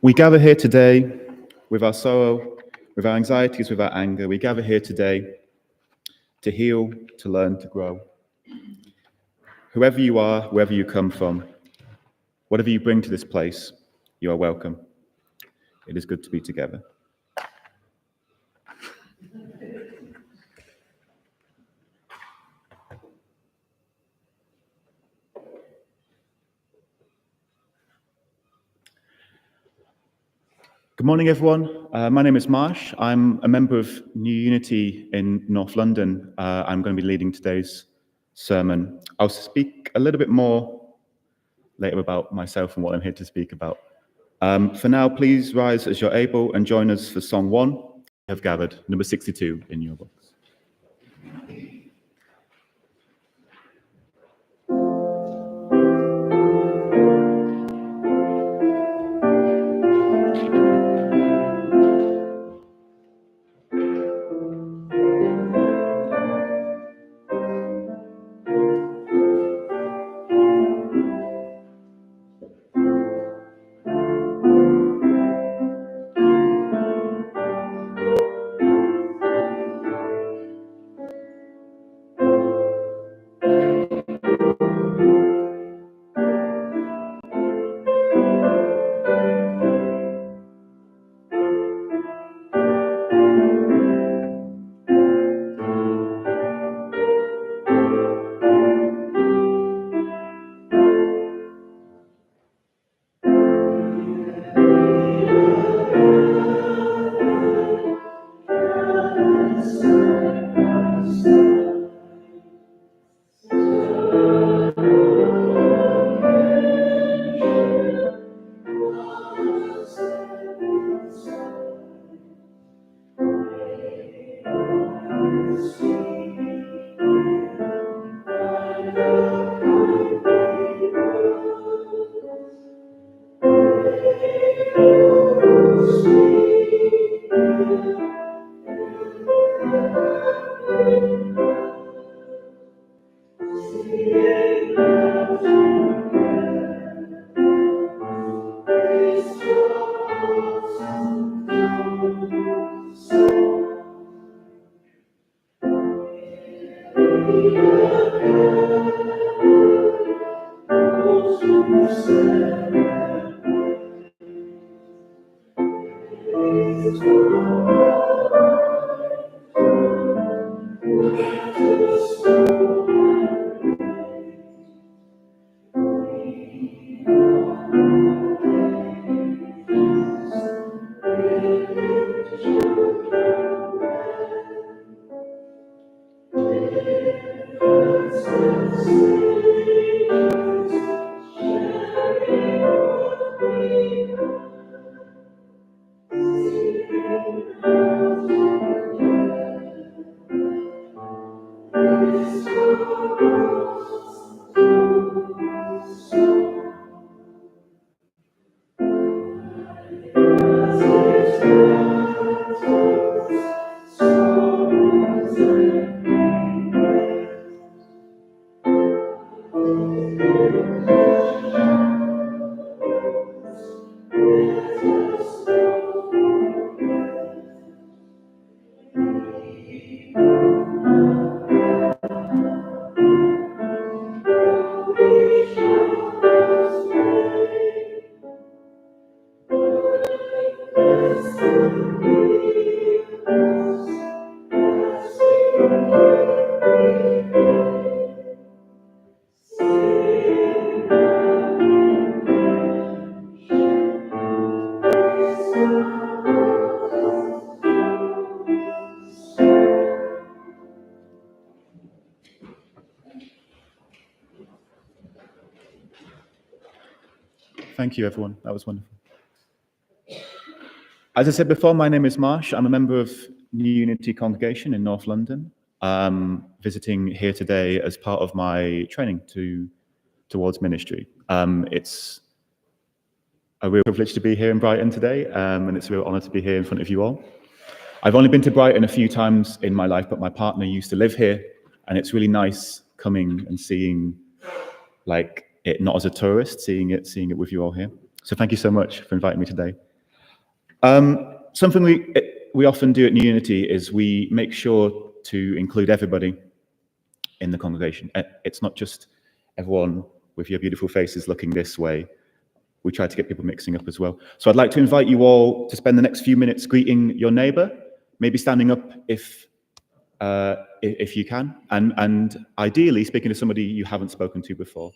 We gather here today with our sorrow, with our anxieties, with our anger. We gather here today to heal, to learn, to grow. Whoever you are, wherever you come from, whatever you bring to this place, you are welcome. It is good to be together. Good morning, everyone. My name is Marsh. I'm a member of New Unity in North London. I'm going to be leading today's sermon. I'll speak a little bit more later about myself and what I'm here to speak about. For now, please rise as you're able and join us for Song 1, We Have Gathered, number 62 in your books. Thank you, everyone. That was wonderful. As I said before, my name is Marsh. I'm a member of New Unity congregation in North London, visiting here today as part of my training towards ministry. It's a real privilege to be here in Brighton today, and it's a real honour to be here in front of you all. I've only been to Brighton a few times in my life, but my partner used to live here, and it's really nice coming and seeing like it not as a tourist, seeing it with you all here. So thank you so much for inviting me today. Something we often do at New Unity is we make sure to include everybody in the congregation. It's not just everyone with your beautiful faces looking this way. We try to get people mixing up as well. So I'd like to invite you all to spend the next few minutes greeting your neighbour, maybe standing up if you can, and ideally speaking to somebody you haven't spoken to before.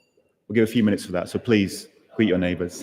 We'll give a few minutes for that, so please greet your neighbours.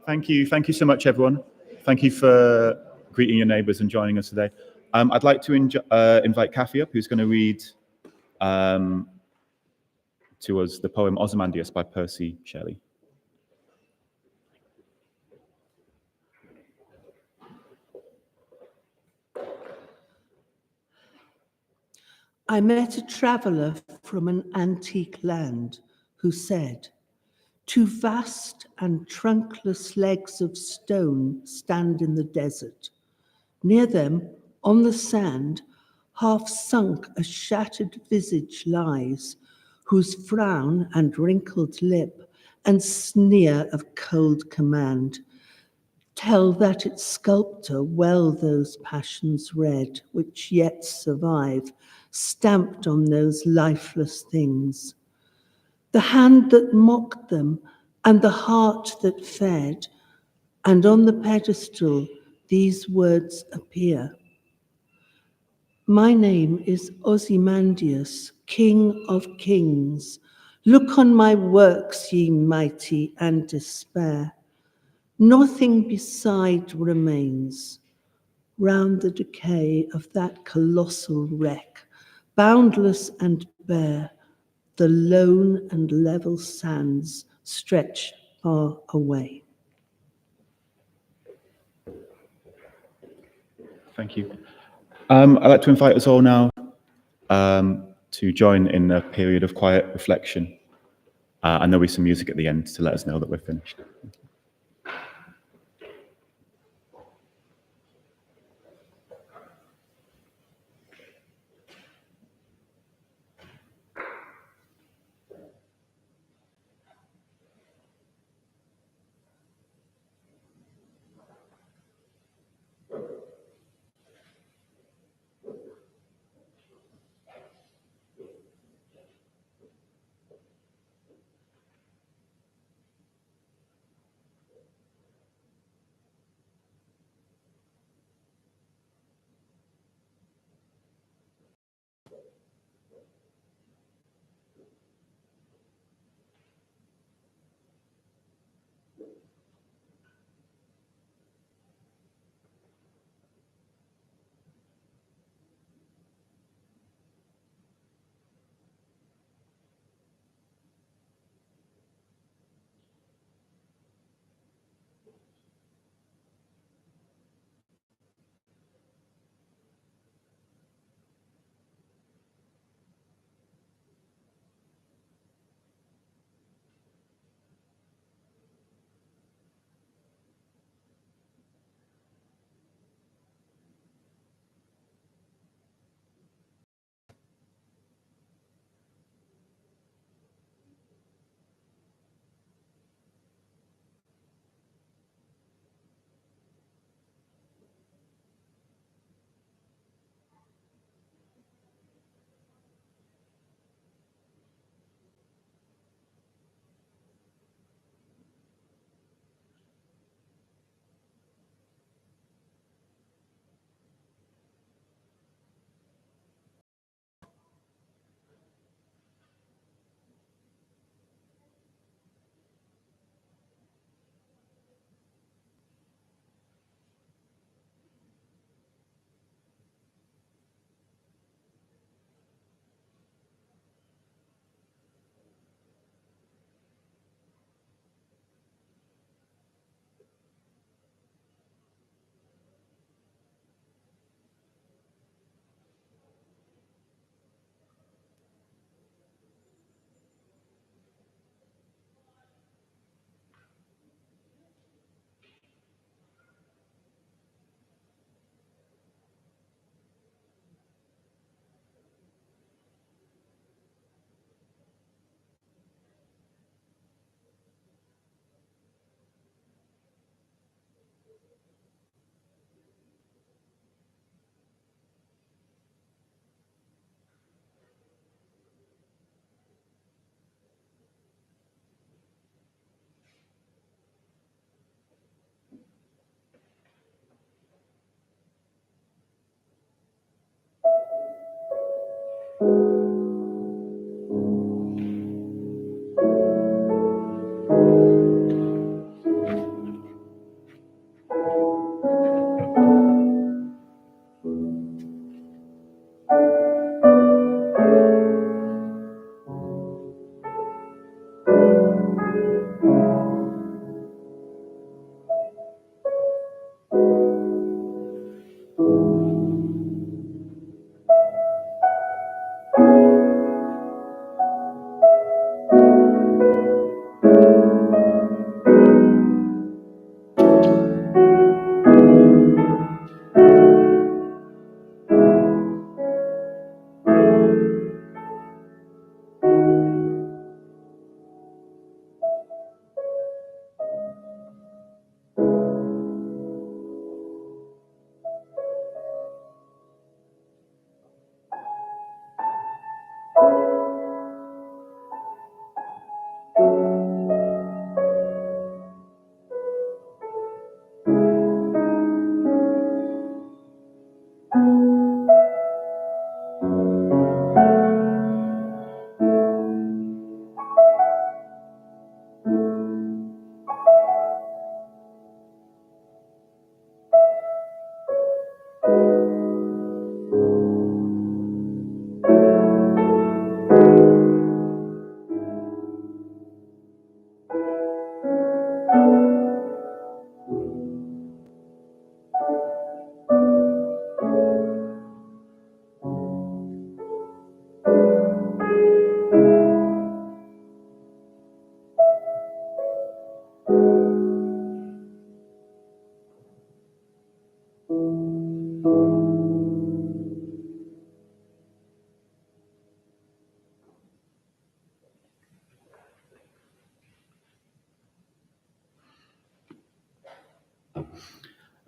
Thank you. Thank you so much, everyone. Thank you for greeting your neighbours and joining us today. I'd like to invite Kathy up, who's going to read to us the poem Ozymandias by Percy Shelley. I met a traveller from an antique land who said, "Two vast and trunkless legs of stone stand in the desert. Near them, on the sand, half sunk a shattered visage lies, whose frown and wrinkled lip and sneer of cold command tell that its sculptor well those passions read, which yet survive, stamped on those lifeless things. The hand that mocked them, and the heart that fed, and on the pedestal these words appear. My name is Ozymandias, King of Kings. Look on my works, ye mighty, and despair. Nothing beside remains. Round the decay of that colossal wreck, boundless and bare, the lone and level sands stretch far away." Thank you. I'd like to invite us all now to join in a period of quiet reflection. And there'll be some music at the end to let us know that we're finished.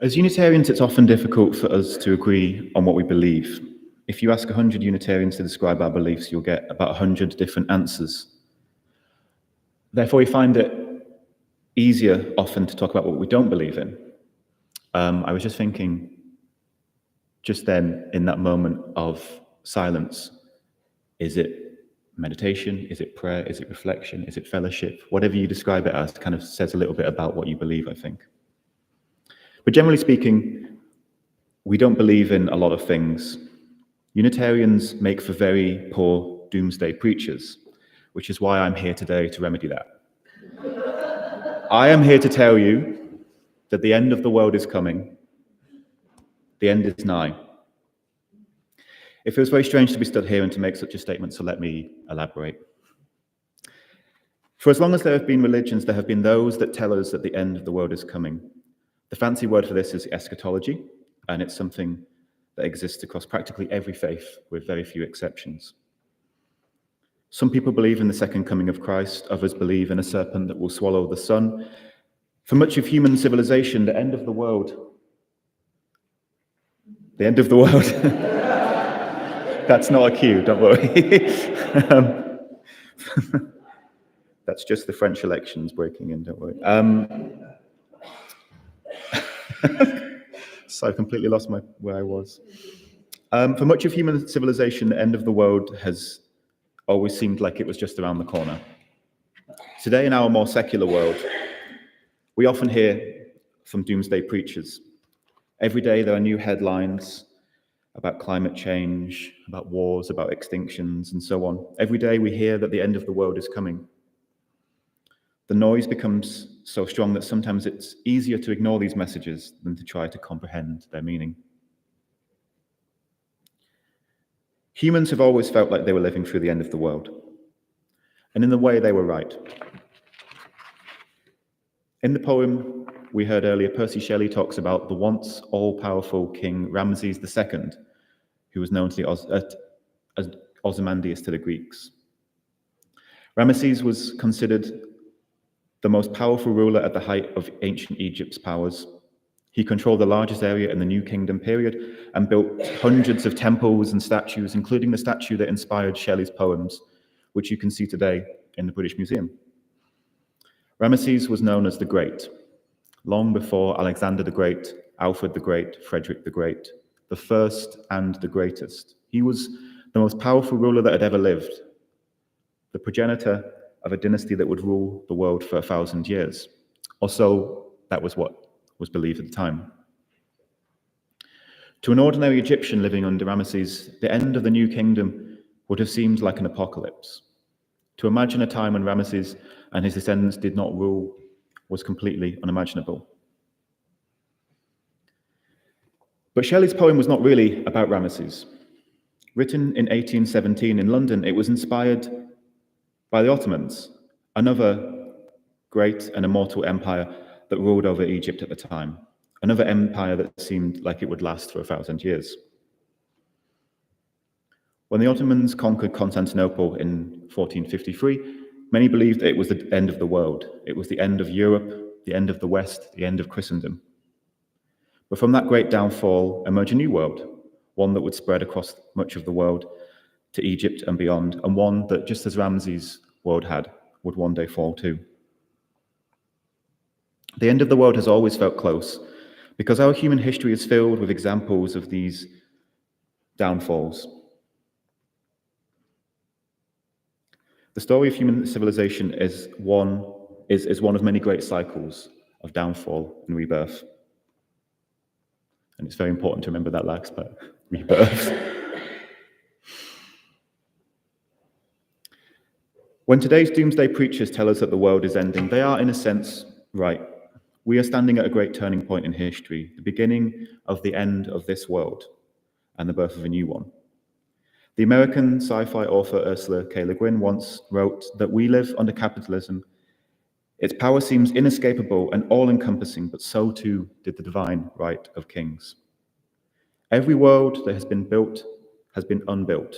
As Unitarians, it's often difficult for us to agree on what we believe. If you ask 100 Unitarians to describe our beliefs, you'll get about 100 different answers. Therefore, we find it easier often to talk about what we don't believe in. I was just thinking, just then, in that moment of silence, is it meditation? Is it prayer? Is it reflection? Is it fellowship? Whatever you describe it as kind of says a little bit about what you believe, I think. But generally speaking, we don't believe in a lot of things. Unitarians make for very poor doomsday preachers, which is why I'm here today to remedy that. I am here to tell you that the end of the world is coming. The end is nigh. It feels very strange to be stood here and to make such a statement, so let me elaborate. For as long as there have been religions, there have been those that tell us that the end of the world is coming. The fancy word for this is eschatology, and it's something that exists across practically every faith, with very few exceptions. Some people believe in the second coming of Christ, others believe in a serpent that will swallow the sun. For much of human civilization, the end of the world, that's not a cue, don't worry. That's just the French elections breaking in, don't worry. So I completely lost where I was. For much of human civilization, the end of the world has always seemed like it was just around the corner. Today, in our more secular world, we often hear from doomsday preachers. Every day there are new headlines about climate change, about wars, about extinctions, and so on. Every day we hear that the end of the world is coming. The noise becomes so strong that sometimes it's easier to ignore these messages than to try to comprehend their meaning. Humans have always felt like they were living through the end of the world. And in a way, they were right. In the poem we heard earlier, Percy Shelley talks about the once all-powerful King Ramses II, who was known as Ozymandias to the Greeks. Ramesses was considered the most powerful ruler at the height of ancient Egypt's powers. He controlled the largest area in the New Kingdom period and built hundreds of temples and statues, including the statue that inspired Shelley's poems, which you can see today in the British Museum. Ramesses was known as the Great, long before Alexander the Great, Alfred the Great, Frederick the Great, the first and the greatest. He was the most powerful ruler that had ever lived, the progenitor of a dynasty that would rule the world for 1,000 years. Or so that was what was believed at the time. To an ordinary Egyptian living under Ramesses, the end of the New Kingdom would have seemed like an apocalypse. To imagine a time when Ramesses and his descendants did not rule was completely unimaginable. But Shelley's poem was not really about Ramesses. Written in 1817 in London, it was inspired by the Ottomans, another great and immortal empire that ruled over Egypt at the time, another empire that seemed like it would last for 1,000 years. When the Ottomans conquered Constantinople in 1453, many believed it was the end of the world. It was the end of Europe, the end of the West, the end of Christendom. But from that great downfall emerged a new world, one that would spread across much of the world to Egypt and beyond, and one that, just as Ramses' world had, would one day fall too. The end of the world has always felt close, because our human history is filled with examples of these downfalls. The story of human civilization is one of many great cycles of downfall and rebirth. And it's very important to remember that last part, rebirth. When today's doomsday preachers tell us that the world is ending, they are, in a sense, right. We are standing at a great turning point in history, the beginning of the end of this world and the birth of a new one. The American sci-fi author Ursula K. Le Guin once wrote that we live under capitalism. Its power seems inescapable and all-encompassing, but so too did the divine right of kings. Every world that has been built has been unbuilt.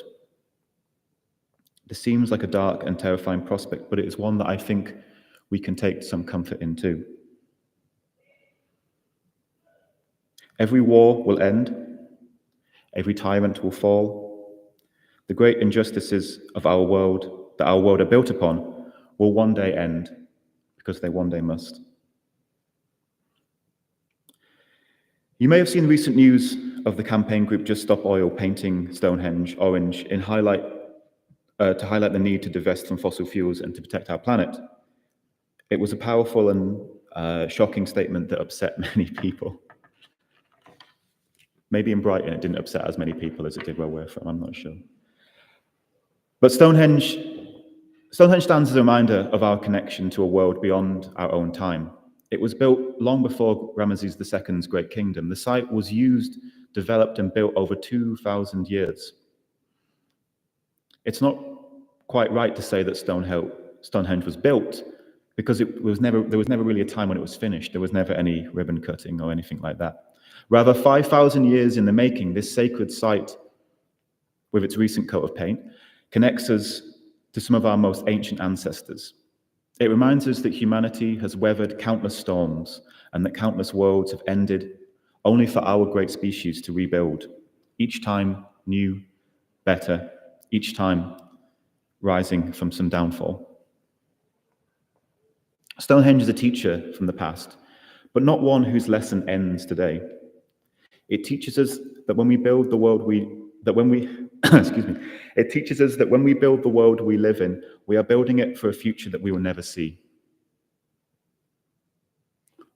This seems like a dark and terrifying prospect, but it is one that I think we can take some comfort in too. Every war will end, every tyrant will fall. The great injustices of our world, that our world are built upon, will one day end, because they one day must. You may have seen recent news of the campaign group Just Stop Oil painting Stonehenge orange to highlight the need to divest from fossil fuels and to protect our planet. It was a powerful and shocking statement that upset many people. Maybe in Brighton it didn't upset as many people as it did where we're from, I'm not sure. But Stonehenge stands as a reminder of our connection to a world beyond our own time. It was built long before Ramesses II's Great Kingdom. The site was used, developed, and built over 2,000 years. It's not quite right to say that Stonehenge was built, because there was never really a time when it was finished. There was never any ribbon cutting or anything like that. Rather, 5,000 years in the making, this sacred site, with its recent coat of paint, connects us to some of our most ancient ancestors. It reminds us that humanity has weathered countless storms and that countless worlds have ended only for our great species to rebuild, each time new, better, each time rising from some downfall. Stonehenge is a teacher from the past, but not one whose lesson ends today. It teaches us that when we build the world it teaches us that when we build the world we live in, we are building it for a future that we will never see.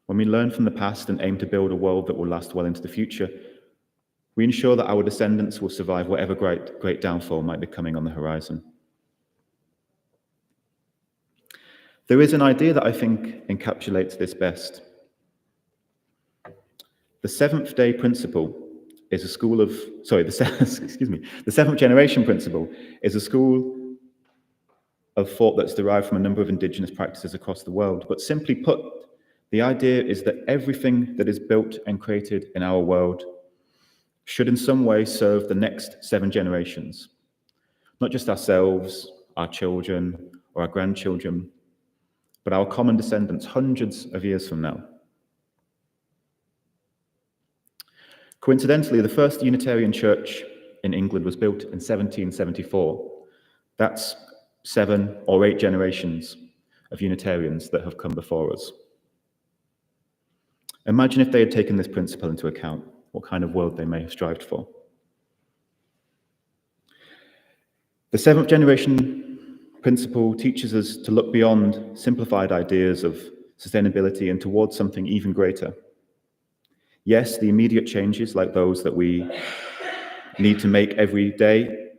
When we learn from the past and aim to build a world that will last well into the future, we ensure that our descendants will survive whatever great downfall might be coming on the horizon. There is an idea that I think encapsulates this best. The seventh day principle is the seventh generation principle is a school of thought that's derived from a number of indigenous practices across the world. But simply put, the idea is that everything that is built and created in our world should in some way serve the next 7 generations, not just ourselves, our children, or our grandchildren, but our common descendants hundreds of years from now. Coincidentally, the first Unitarian church in England was built in 1774. That's 7 or 8 generations of Unitarians that have come before us. Imagine if they had taken this principle into account, what kind of world they may have strived for. The 7th generation principle teaches us to look beyond simplified ideas of sustainability and towards something even greater. Yes, the immediate changes, like those that we need to make every day,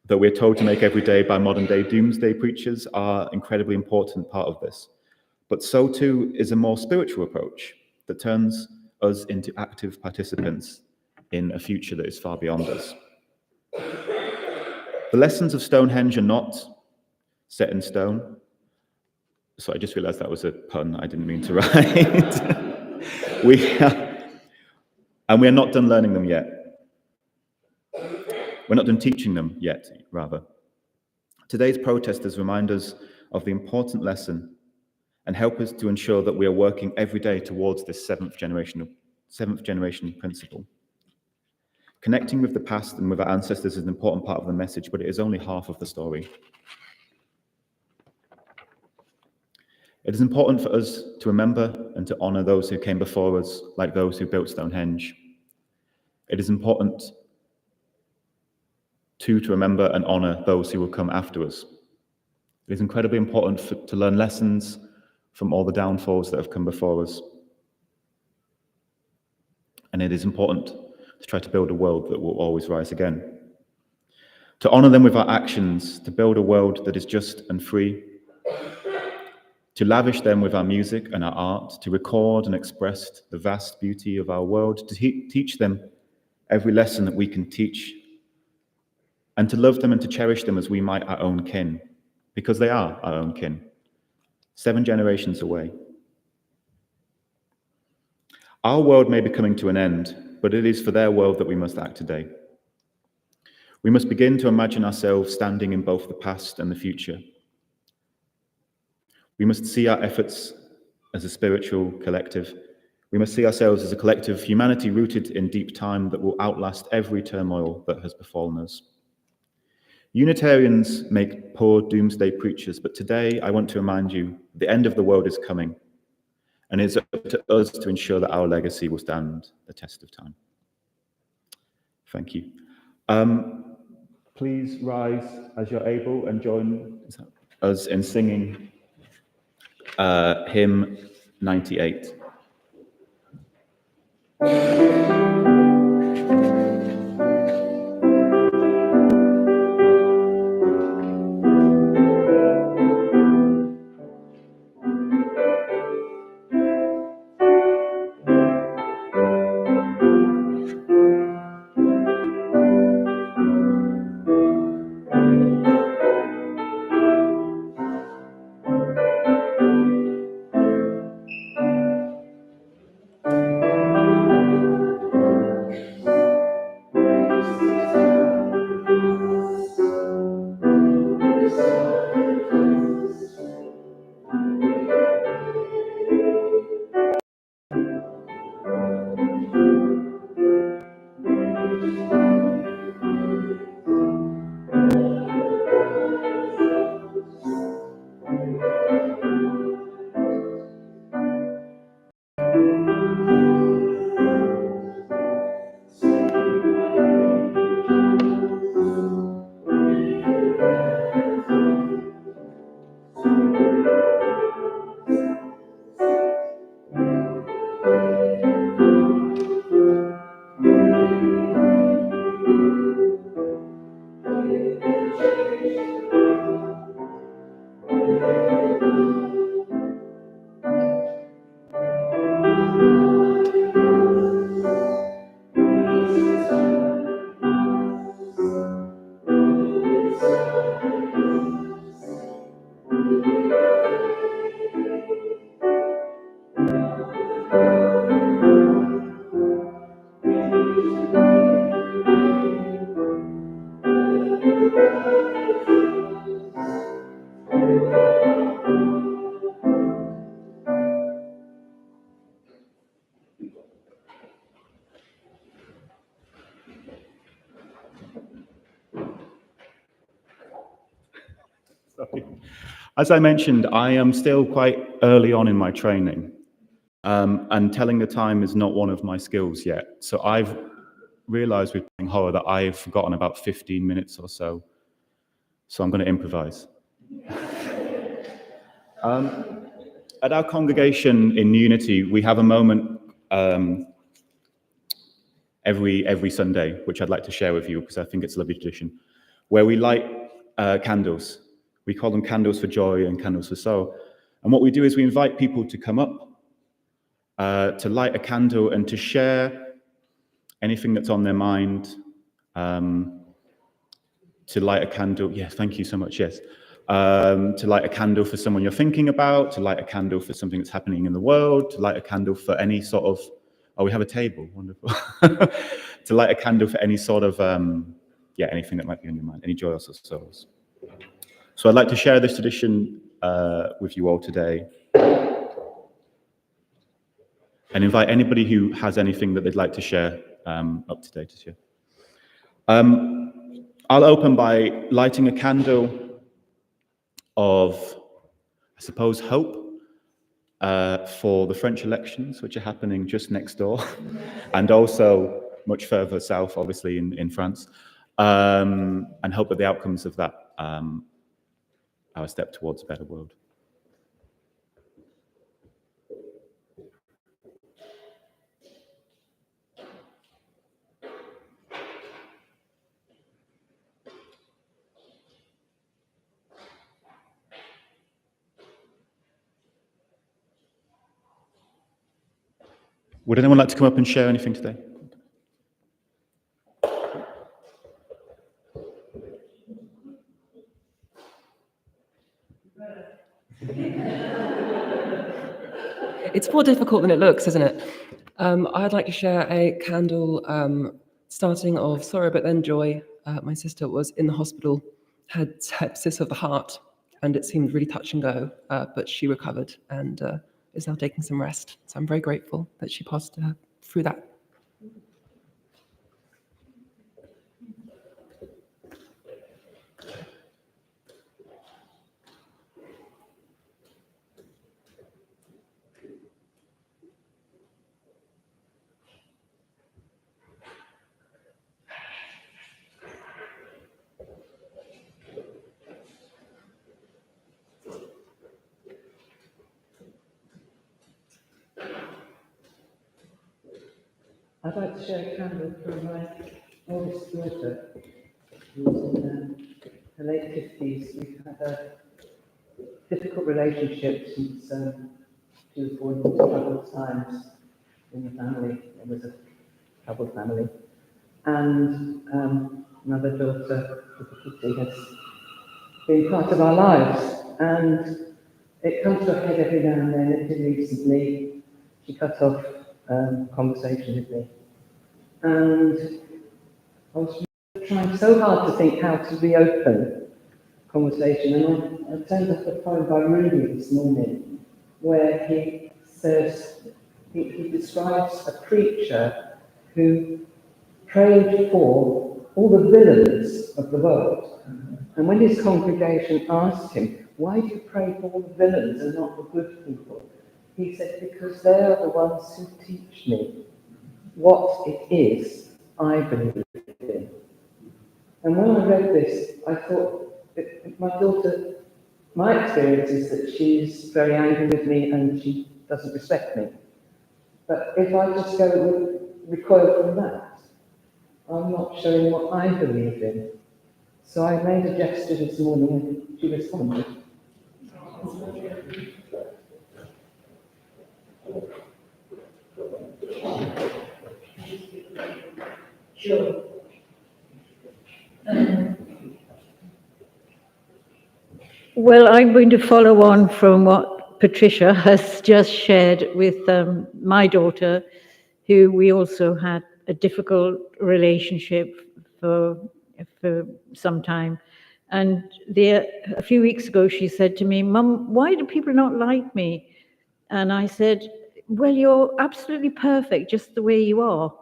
that we're told to make every day by modern-day doomsday preachers, are incredibly important part of this. But so too is a more spiritual approach that turns us into active participants in a future that is far beyond us. The lessons of Stonehenge are not set in stone. So I just realized that was a pun I didn't mean to write. We are not done learning them yet. We're not done teaching them yet, rather. Today's protesters remind us of the important lesson and help us to ensure that we are working every day towards this seventh generation principle. Connecting with the past and with our ancestors is an important part of the message, but it is only half of the story. It is important for us to remember and to honor those who came before us, like those who built Stonehenge. It is important to remember and honor those who will come after us. It is incredibly important to learn lessons from all the downfalls that have come before us. And it is important to try to build a world that will always rise again. To honor them with our actions, to build a world that is just and free, to lavish them with our music and our art, to record and express the vast beauty of our world, to teach them every lesson that we can teach, and to love them and to cherish them as we might our own kin, because they are our own kin, 7 generations away. Our world may be coming to an end, but it is for their world that we must act today. We must begin to imagine ourselves standing in both the past and the future. We must see our efforts as a spiritual collective. We must see ourselves as a collective humanity rooted in deep time that will outlast every turmoil that has befallen us. Unitarians make poor doomsday preachers, but today I want to remind you the end of the world is coming, and it's up to us to ensure that our legacy will stand the test of time. Thank you. Please rise as you're able and join us in singing hymn 98. Sorry. As I mentioned, I am still quite early on in my training, and telling the time is not one of my skills yet. So I've realized with playing horror that I've forgotten about 15 minutes or so. So I'm going to improvise. At our congregation in Unity, we have a moment every Sunday, which I'd like to share with you because I think it's a lovely tradition, where we light candles. We call them candles for joy and candles for sorrow. And what we do is we invite people to come up, to light a candle and to share anything that's on their mind, to light a candle. Yes, thank you so much, yes. To light a candle for someone you're thinking about, to light a candle for something that's happening in the world, to light a candle for any sort of, oh, we have a table, wonderful. To light a candle for any sort of, anything that might be on your mind, any joys or sorrows. So I'd like to share this tradition with you all today and invite anybody who has anything that they'd like to share up today to share. I'll open by lighting a candle of, I suppose, hope for the French elections, which are happening just next door, and also much further south, obviously, in France, and hope that the outcomes of that are a step towards a better world. Would anyone like to come up and share anything today? It's more difficult than it looks, isn't it? I'd like to share a candle starting of sorrow, but then joy. My sister was in the hospital, had sepsis of the heart, and it seemed really touch and go, but she recovered, and is now taking some rest. So I'm very grateful that she passed through that. I'd like to share a candle for my oldest daughter, who's in her late 50s. We've had a difficult relationship since she was born into troubled times in the family. It was a troubled family. And another daughter, Kitty, has been part of our lives. And it comes to a head every now and then. It did recently. She cut off conversation with me. And I was trying so hard to think how to reopen conversation, and I turned up a poem by Ruby this morning, where he says, he describes a preacher who prayed for all the villains of the world. And when his congregation asked him, why do you pray for all the villains and not the good people? He said, because they are the ones who teach me what it is I believe in. And when I read this, I thought, my daughter, my experience is that she's very angry with me and she doesn't respect me. But if I just recoil from that, I'm not showing what I believe in. So I made a gesture this morning and she responded. Sure. Well, I'm going to follow on from what Patricia has just shared with my daughter, who we also had a difficult relationship for some time. And a few weeks ago, she said to me, Mum, why do people not like me? And I said, well, you're absolutely perfect just the way you are.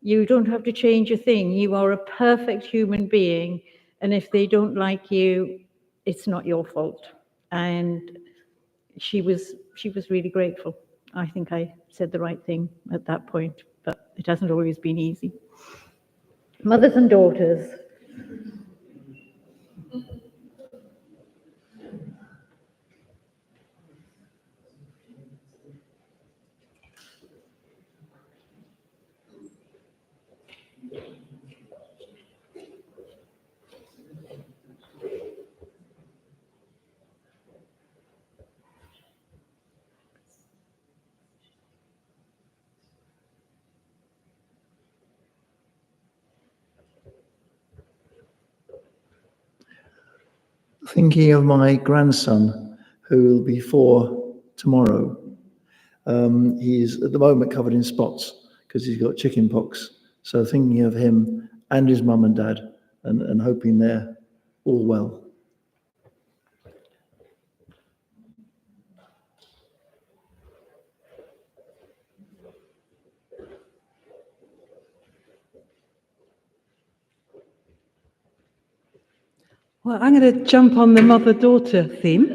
You don't have to change a thing. You are a perfect human being. And if they don't like you, it's not your fault. And she was really grateful. I think I said the right thing at that point, but it hasn't always been easy. Mothers and daughters. Thinking of my grandson, who will be 4 tomorrow. He's at the moment covered in spots because he's got chicken pox. So thinking of him and his mum and dad and hoping they're all well. Well, I'm going to jump on the mother-daughter theme.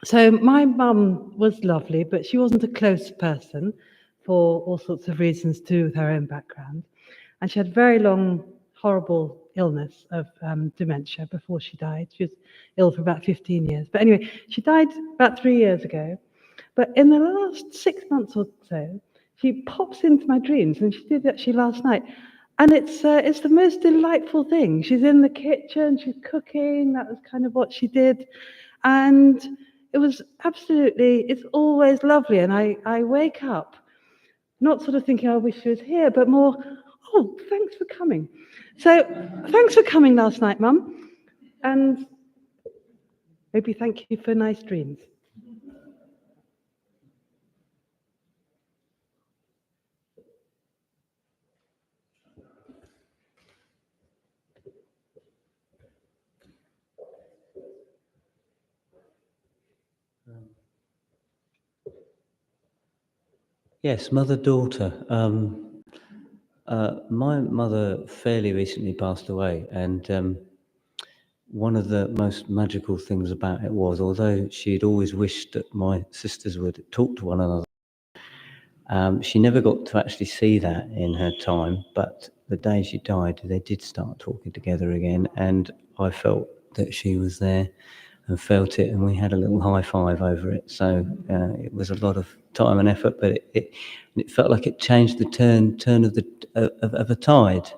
So my mum was lovely, but she wasn't a close person for all sorts of reasons to do with her own background. And she had very long, horrible illness of dementia before she died. She was ill for about 15 years. But anyway, she died about 3 years ago. But in the last 6 months or so, she pops into my dreams, and she did actually last night. And it's the most delightful thing. She's in the kitchen, she's cooking. That was kind of what she did. And it was it's always lovely. And I wake up, not sort of thinking, I wish she was here, but more, oh, thanks for coming. So thanks for coming last night, Mum. And maybe thank you for nice dreams. Yes, mother-daughter. My mother fairly recently passed away, and one of the most magical things about it was, although she'd always wished that my sisters would talk to one another, she never got to actually see that in her time. But the day she died, they did start talking together again, and I felt that she was there and felt it, and we had a little high five over it. So it was a lot of time and effort, but it felt like it changed the turn of a tide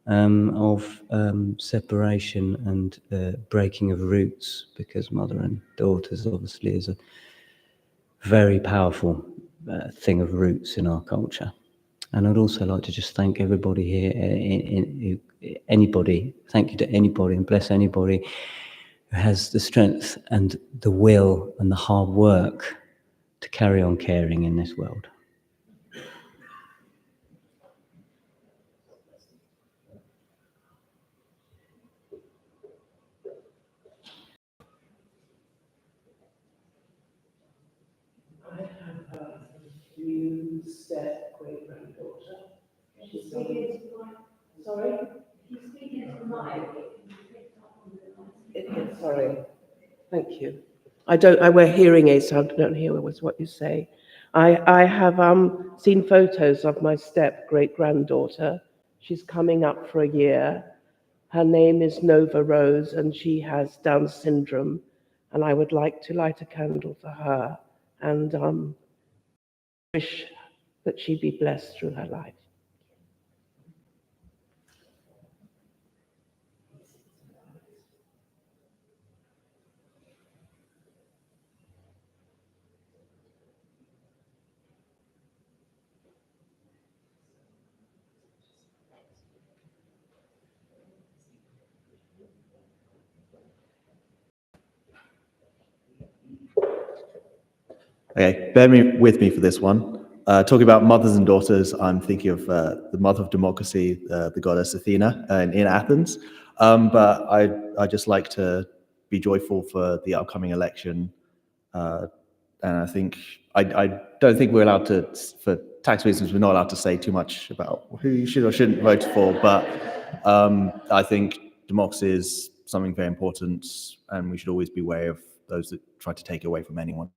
of separation and breaking of roots, because mother and daughters obviously is a very powerful thing of roots in our culture. And I'd also like to just thank everybody here, thank you to anybody, and bless anybody who has the strength and the will and the hard work to carry on caring in this world. I have a new step great granddaughter. She's coming. Sorry? Sorry. Thank you. I wear hearing aids, so I don't hear what you say. I have seen photos of my step great granddaughter. She's coming up for a year. Her name is Nova Rose, and she has Down syndrome. And I would like to light a candle for her and wish that she be blessed through her life. Okay, with me for this one. Talking about mothers and daughters, I'm thinking of the mother of democracy, the goddess Athena in Athens. But I just like to be joyful for the upcoming election. And I don't think we're allowed to, for tax reasons, we're not allowed to say too much about who you should or shouldn't vote for. But I think democracy is something very important, and we should always be wary of those that try to take it away from anyone.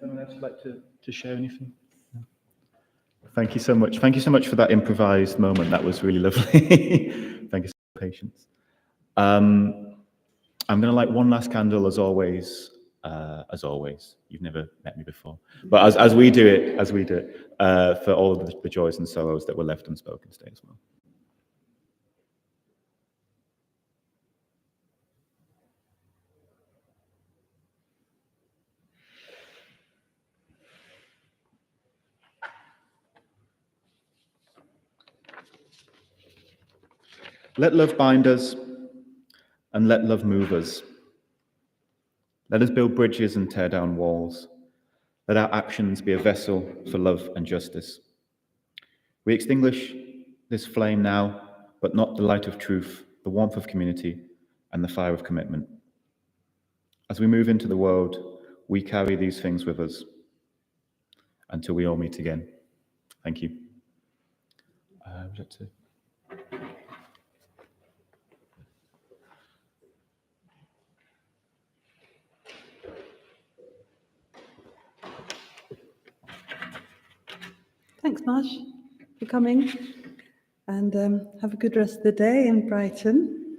Anyone else like to share anything? No. Thank you so much. Thank you so much for that improvised moment. That was really lovely. Thank you for your patience. I'm going to light one last candle, as always. You've never met me before, but as we do it, for all of the joys and sorrows that were left unspoken today as well. Let love bind us, and let love move us. Let us build bridges and tear down walls. Let our actions be a vessel for love and justice. We extinguish this flame now, but not the light of truth, the warmth of community, and the fire of commitment. As we move into the world, we carry these things with us until we all meet again. Thank you. Would you like to? Thanks, Marsh, for coming, and have a good rest of the day in Brighton.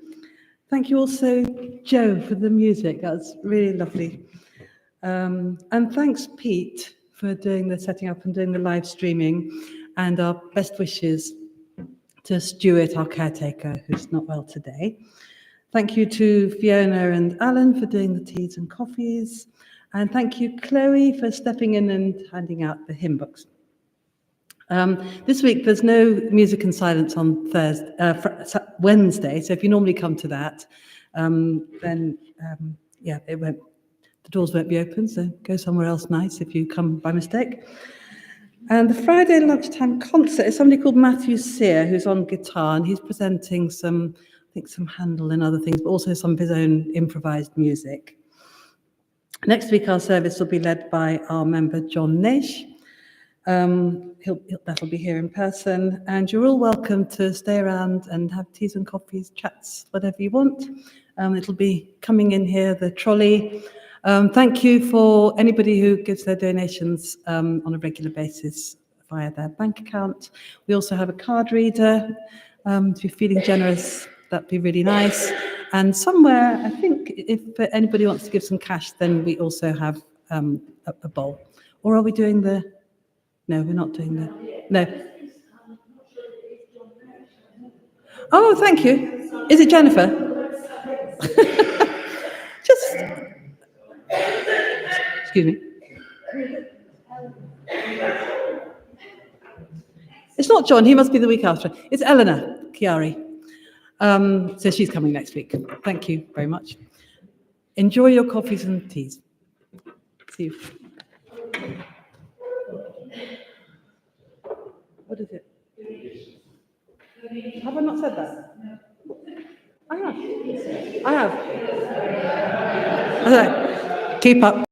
Thank you also, Joe, for the music. That was really lovely. And thanks, Pete, for doing the setting up and doing the live streaming, and our best wishes to Stuart, our caretaker, who's not well today. Thank you to Fiona and Alan for doing the teas and coffees. And thank you, Chloe, for stepping in and handing out the hymn books. This week, there's no music and silence on Wednesday, so if you normally come to that, then the doors won't be open, so go somewhere else nice if you come by mistake. And the Friday lunchtime concert is somebody called Matthew Sear, who's on guitar, and he's presenting some Handel and other things, but also some of his own improvised music. Next week, our service will be led by our member, John Nash. That'll be here in person, and you're all welcome to stay around and have teas and coffees, chats, whatever you want. It'll be coming in here, the trolley. Thank you for anybody who gives their donations on a regular basis via their bank account. We also have a card reader. If you're feeling generous, that'd be really nice. And somewhere, I think, if anybody wants to give some cash, then we also have a bowl. Or are we doing the... No, we're not doing the... No. Oh, thank you. Is it Jennifer? Just... Excuse me. It's not John, he must be the week after. It's Eleanor Chiari. So she's coming next week. Thank you very much. Enjoy your coffees and teas. See you. What is it? Have I not said that? I have. Okay. Keep up.